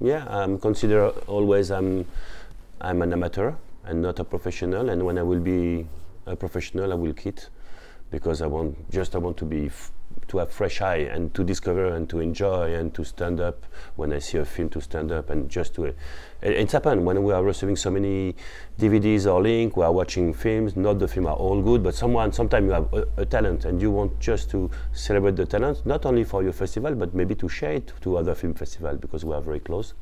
Yeah, I'm consider always I'm an amateur and not a professional. And when I will be a professional, I will quit because I want to be to have fresh eye and to discover and to enjoy and to stand up when I see a film, to stand up and just to. It's happened when we are receiving so many DVDs or link. We are watching films. Not the film are all good, but sometimes you have a talent and you want just to celebrate the talent, not only for your festival, but maybe to share it to other film festivals because we are very close.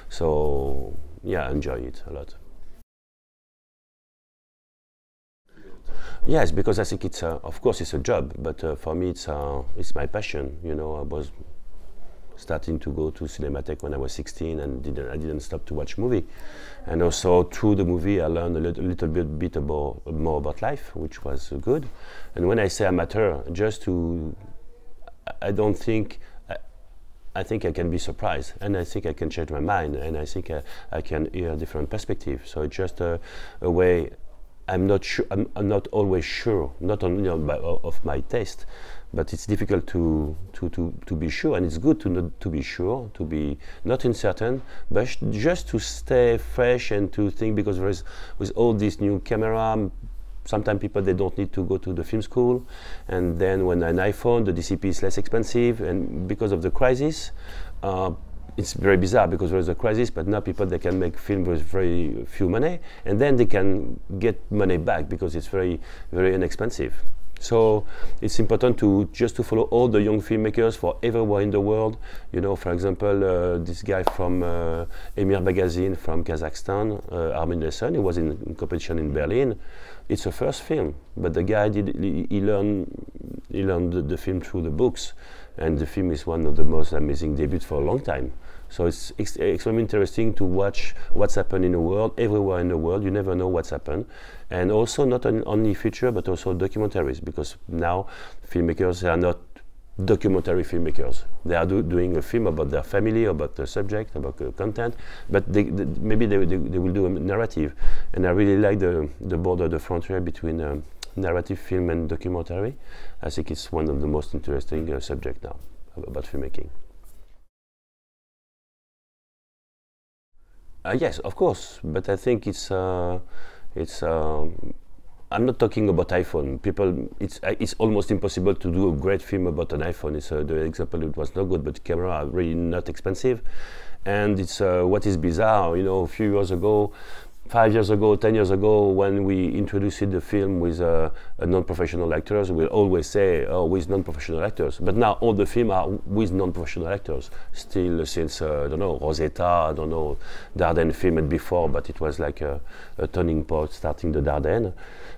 So yeah, I enjoy it a lot. Yes, because I think it's of course it's a job, but for me it's my passion. You know, I was starting to go to Cinematheque when I was 16 and I didn't stop to watch movie. And also through the movie I learned a little bit more about life, which was good. And when I say amateur, I don't think, I think I can be surprised, and I think I can change my mind, and I think I can hear a different perspective. So it's just a way. I'm not sure. I'm not always sure, not only of my taste, but it's difficult to be sure, and it's good to be sure, to be not uncertain, but just to stay fresh and to think, because with all this new camera, sometimes people, they don't need to go to the film school, and then when an iPhone, the DCP is less expensive, and because of the crisis. It's very bizarre because there's a crisis, but now people, they can make film with very few money, and then they can get money back because it's very, very inexpensive. So it's important to follow all the young filmmakers for everywhere in the world. You know, for example, this guy from Emir Magazine from Kazakhstan, Armin Lesson, he was in competition in Berlin. It's a first film, but the guy he learned the film through the books, and the film is one of the most amazing debuts for a long time. So it's extremely interesting to watch what's happened in the world, everywhere in the world. You never know what's happened. And also not only feature, but also documentaries, because now filmmakers are not documentary filmmakers. They are doing a film about their family, about the subject, about the content, but maybe they will do a narrative. And I really like the border, the frontier between narrative film and documentary. I think it's one of the most interesting subjects now about filmmaking. Yes, of course, but I think I'm not talking about iPhone. People, it's almost impossible to do a great film about an iPhone. The example, it was not good, but camera are really not expensive, and it's what is bizarre. You know, a few years ago, 5 years ago, 10 years ago, when we introduced the film with non-professional actors, we'll always say, oh, with non-professional actors. But now all the films are with non-professional actors. Still since, I don't know, Rosetta, I don't know, Dardenne filmed before, but it was like a turning point starting the Dardenne.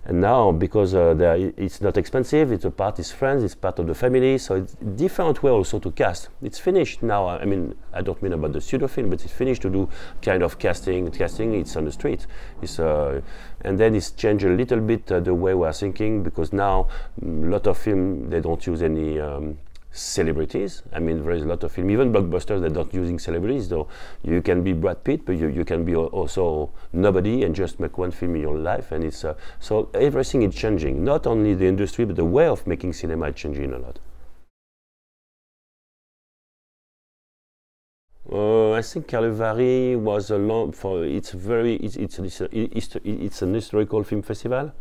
And now, because it's not expensive, it's a part is friends, it's part of the family, so it's a different way also to cast. It's finished now. I mean, I don't mean about the studio film, but it's finished to do kind of casting. Casting, it's on the street. And then it's changed a little bit the way we are thinking, because now a lot of film, they don't use any celebrities. I mean, there is a lot of film, even blockbusters, they're not using celebrities, though. You can be Brad Pitt, but you can be also nobody and just make one film in your life. And it's so everything is changing. Not only the industry, but the way of making cinema is changing a lot. I think Karlovy Vary was a long for. It's an historical film festival.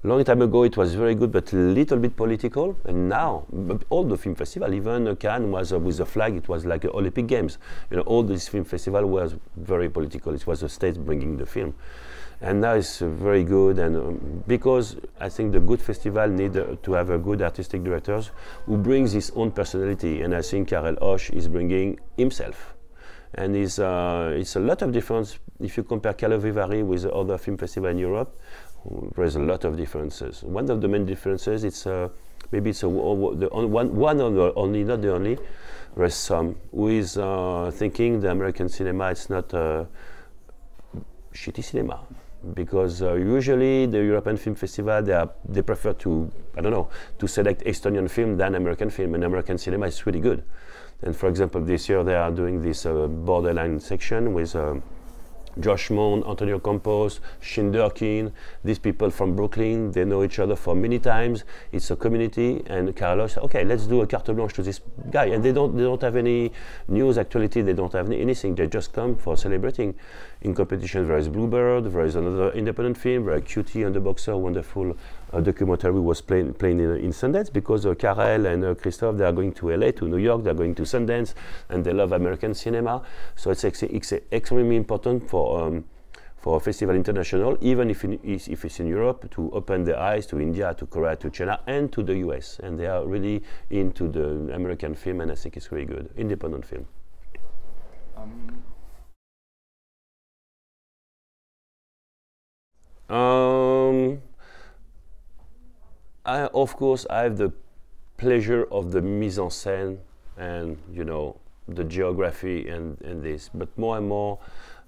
Long time ago, it was very good, but a little bit political. And now, all the film festival, even Cannes was with the flag. It was like Olympic Games. You know, all this film festival was very political. It was the states bringing the film, and now it's very good. And because I think the good festival need to have a good artistic directors who brings his own personality. And I think Karel Osh is bringing himself. And it's a lot of difference if you compare Karlovy Vary with other film festivals in Europe. There's a lot of differences. One of the main differences, it's maybe it's one of the only, not the only. There's some who is thinking the American cinema is not shitty cinema, because usually the European Film Festival, they prefer to, I don't know, to select Estonian film than American film, and American cinema is really good. And for example, this year they are doing this borderline section with Josh Moon, Antonio Campos, Shane Durkin, these people from Brooklyn, they know each other for many times. It's a community, and Carlos, okay, let's do a carte blanche to this guy. And they don't have any news actuality, they don't have anything, they just come for celebrating. In competition, there is Bluebird, there is another independent film, there are Cutie and the Boxer, wonderful documentary was playing in Sundance, because Karel and Christophe, they are going to LA, to New York, they are going to Sundance, and they love American cinema. So it's extremely important for a festival international, even if it's in Europe, to open their eyes to India, to Korea, to China, and to the US. And they are really into the American film, and I think it's really good. Independent film. Of course, I have the pleasure of the mise en scène and, you know, the geography and this. But more and more,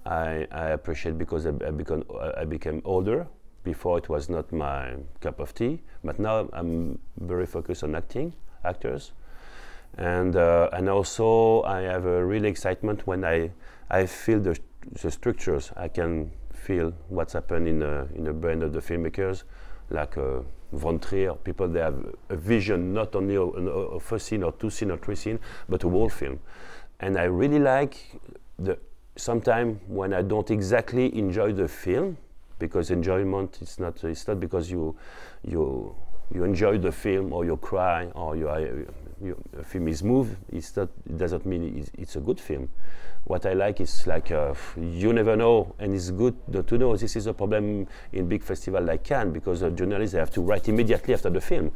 I appreciate, because I became older. Before it was not my cup of tea, but now I'm very focused on actors. And also I have a real excitement when I feel the structures. I can feel what's happened in the brain of the filmmakers, like Von Trier. People, they have a vision, not only of a scene or two scenes or three scenes, but a whole film. And I really like sometimes when I don't exactly enjoy the film, because enjoyment it's not because you enjoy the film or you cry or your film is moved. It doesn't mean it's a good film. What I like is like you never know, and it's good to know. This is a problem in big festival like Cannes, because journalists, they have to write immediately after the film.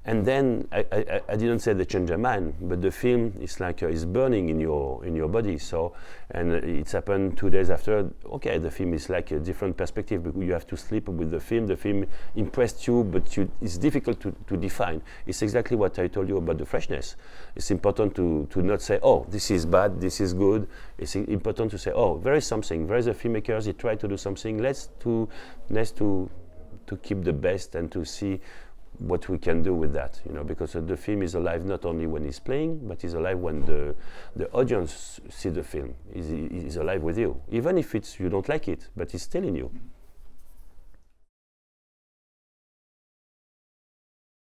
And then I didn't say they change their mind, but the film is like is burning in your body. So, and it's happened 2 days after. Okay, the film is like a different perspective, because you have to sleep with the film. The film impressed you, but it's difficult to define. It's exactly what I told you about the freshness. It's important to not say, oh, this is bad, this is good. It's important to say, oh, there is something. There is a filmmakers. He tried to do something. Let's to keep the best and to see what we can do with that, you know, because the film is alive not only when it's playing, but it's alive when the audience see the film. Is alive with you, even if you don't like it, but it's still in you.